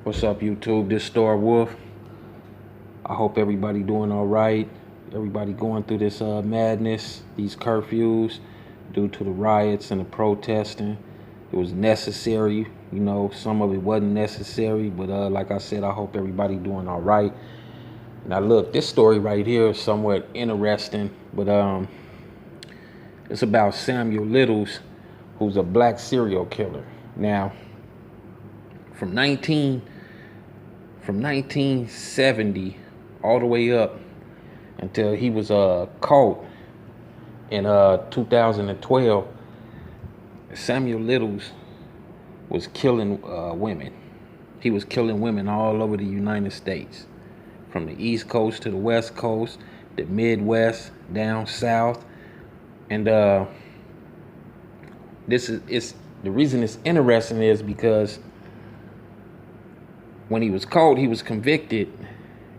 What's up, YouTube? This Starwolf. I hope everybody doing all right. Everybody going through this madness, these curfews, due to the riots and the protesting. It was necessary. Some of it wasn't necessary, but like I said, I hope everybody doing all right. Now, look, this story right here is somewhat interesting, but it's about Samuel Littles, who's a black serial killer. Now, from 1970 all the way up until he was caught in 2012, Samuel Littles was killing women. He was killing women all over the United States, from the East Coast to the West Coast, the Midwest, down south. And this is the reason it's interesting is because when he was caught, he was convicted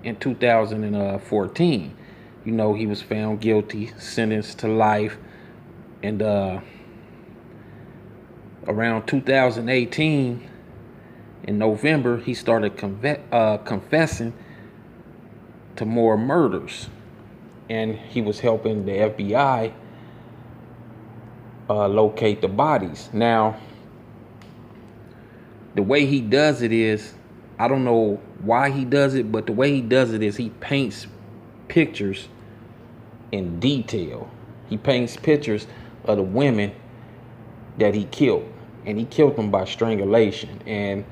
in 2014. He was found guilty, sentenced to life, and around 2018, in November, he started confessing to more murders, and he was helping the FBI locate the bodies. Now, the way he does it is, I don't know why he does it, but the way he does it is he paints pictures in detail. He paints pictures of the women that he killed, and he killed them by strangulation. And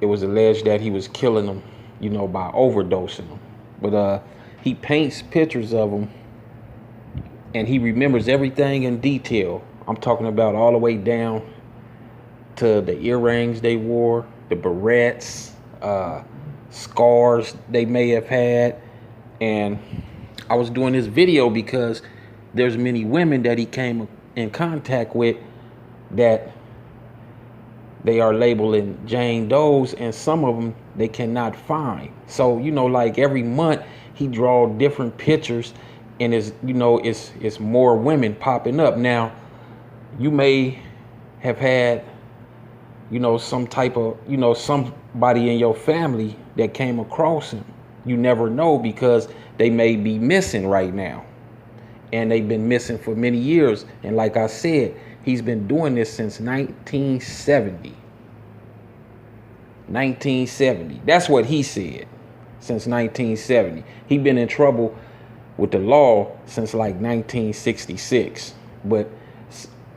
it was alleged that he was killing them, by overdosing them. But he paints pictures of them, and he remembers everything in detail. I'm talking about all the way down to the earrings they wore, the barrettes, scars they may have had. And I was doing this video because there's many women that he came in contact with that they are labeling Jane Does, and some of them they cannot find. So like every month he draw different pictures, and it's more women popping up. Now, you may have had some type of, somebody in your family that came across him. You never know, because they may be missing right now. And they've been missing for many years. And like I said, he's been doing this since 1970. 1970. That's what he said. Since 1970. He's been in trouble with the law since like 1966. But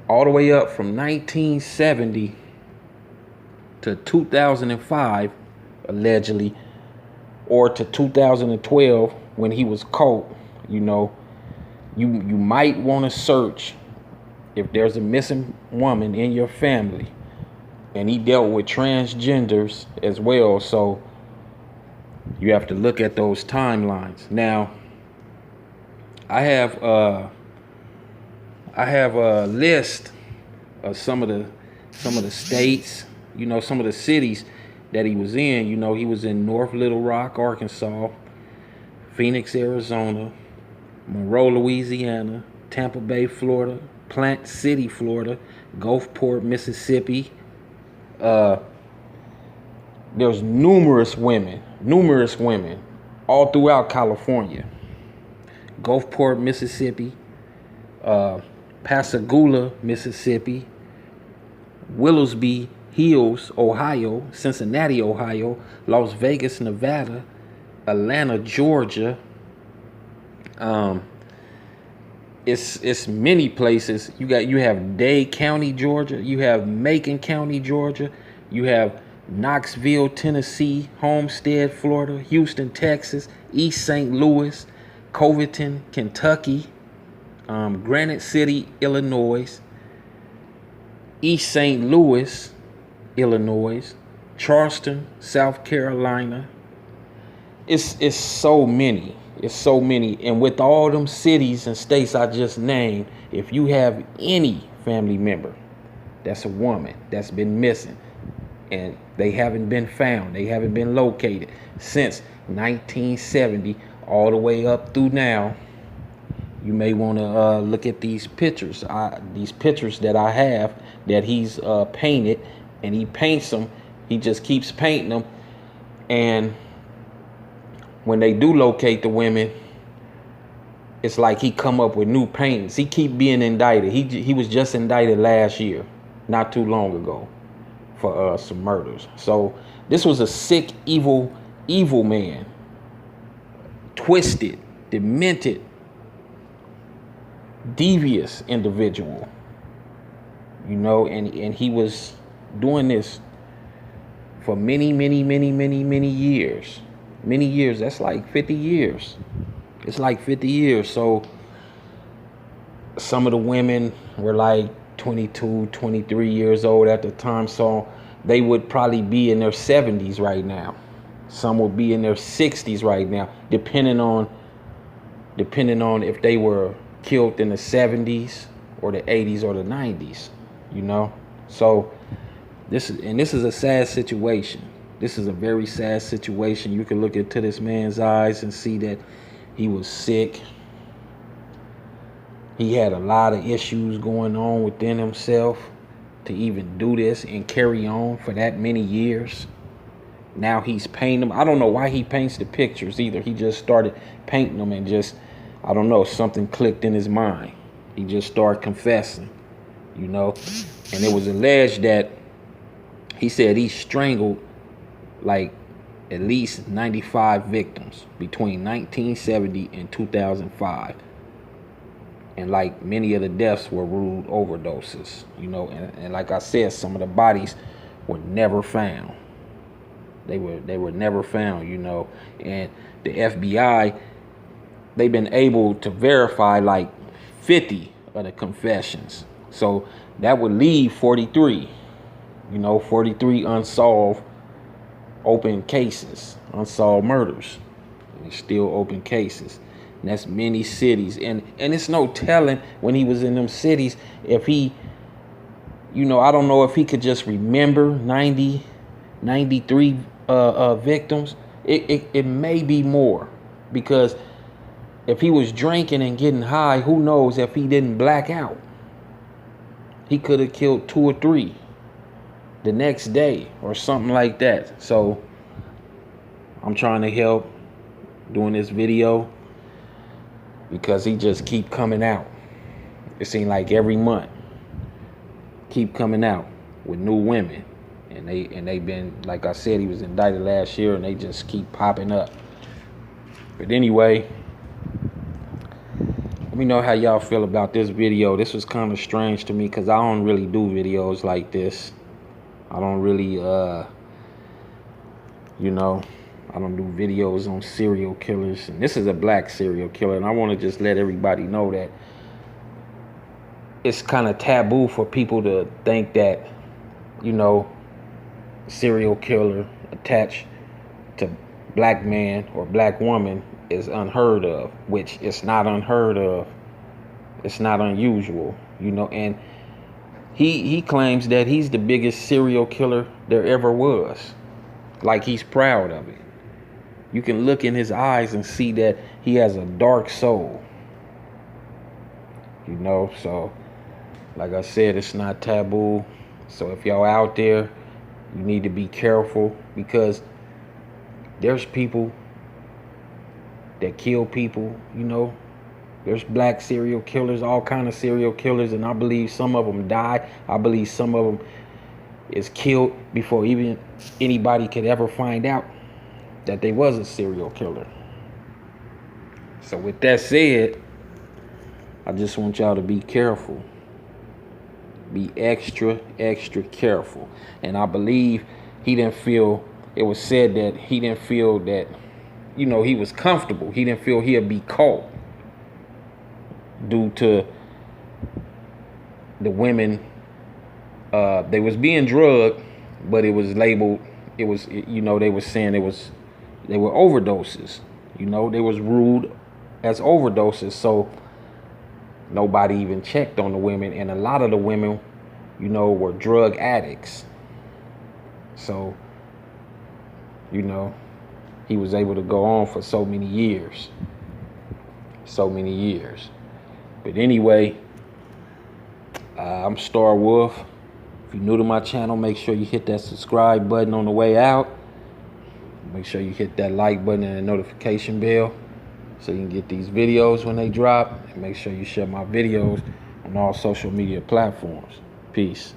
all the way up from 1970 to 2005, allegedly, or to 2012 when he was caught. You might want to search if there's a missing woman in your family. And he dealt with transgenders as well, so you have to look at those timelines. Now, I have a list of some of the states, some of the cities that he was in. He was in North Little Rock, Arkansas, Phoenix, Arizona, Monroe, Louisiana, Tampa Bay, Florida, Plant City, Florida, Gulfport, Mississippi. There's numerous women all throughout California. Gulfport, Mississippi, Pascagoula, Mississippi, Willowsby Hills, Ohio, Cincinnati, Ohio, Las Vegas, Nevada, Atlanta, Georgia. It's many places. You have Dade County, Georgia. You have Macon County, Georgia. You have Knoxville, Tennessee, Homestead, Florida, Houston, Texas, East St. Louis, Covington, Kentucky, Granite City, Illinois, East St. Louis, Illinois, Charleston, South Carolina. It's so many. It's so many. And with all them cities and states I just named, if you have any family member that's a woman that's been missing and they haven't been found, they haven't been located since 1970 all the way up through now, you may want to look at these pictures. These pictures that I have that he's painted, and he paints them He just keeps painting them. And when they do locate the women, it's like he come up with new paintings. He keep being indicted. He was just indicted last year, not too long ago, for some murders. So this was a sick, evil man, twisted, demented, devious individual. You know, and he was doing this for many years. Many years. That's like 50 years. It's like 50 years. So some of the women were like 22, 23 years old at the time. So they would probably be in their 70s right now. Some would be in their 60s right now, depending on if they were killed in the 70s or the 80s or the 90s, you know? So this is a sad situation. This is a very sad situation. You can look into this man's eyes and see that he was sick. He had a lot of issues going on within himself to even do this and carry on for that many years. Now he's painting them. I don't know why he paints the pictures either. He just started painting them and just, I don't know, something clicked in his mind. He just started confessing, you know. And it was alleged that he said he strangled like at least 95 victims between 1970 and 2005. And like many of the deaths were rude overdoses, you know. And like I said, some of the bodies were never found. They were never found, you know. And the FBI, they've been able to verify like 50 of the confessions. So that would leave 43, you know, 43 unsolved open cases, unsolved murders. And still open cases. And that's many cities. And it's no telling when he was in them cities if he, you know, I don't know if he could just remember 93 victims. It may be more, because if he was drinking and getting high, who knows if he didn't black out. He could have killed 2 or 3 the next day or something like that. So I'm trying to help doing this video because he just keep coming out. It seems like every month keep coming out with new women. And they been, like I said, he was indicted last year, and they just keep popping up. But anyway, let me know how y'all feel about this video. This was kind of strange to me because I don't really do videos like this. I don't really, you know, I don't do videos on serial killers. And this is a black serial killer, and I want to just let everybody know that it's kind of taboo for people to think that, you know, serial killer attached to black man or black woman is unheard of, which it's not unheard of. It's not unusual, you know. And he claims that he's the biggest serial killer there ever was. Like, he's proud of it. You can look in his eyes and see that he has a dark soul, you know. So like I said, it's not taboo. So if y'all out there, you need to be careful, because there's people that kill people, you know. There's black serial killers, all kind of serial killers, and I believe some of them die. I believe some of them is killed before even anybody could ever find out that they was a serial killer. So with that said, I just want y'all to be careful. Be extra careful. And I believe he didn't feel, it was said that he didn't feel that, you know, he was comfortable. He didn't feel he'd be caught due to the women. They was being drugged, but it was labeled, it was, you know, they were saying they were overdoses. You know, they was ruled as overdoses. So nobody even checked on the women, and a lot of the women, you know, were drug addicts. So, you know, he was able to go on for so many years. But anyway, I'm Starwolf If you're new to my channel, make sure you hit that subscribe button on the way out. Make sure you hit that like button and the notification bell so you can get these videos when they drop. And make sure you share my videos on all social media platforms. Peace.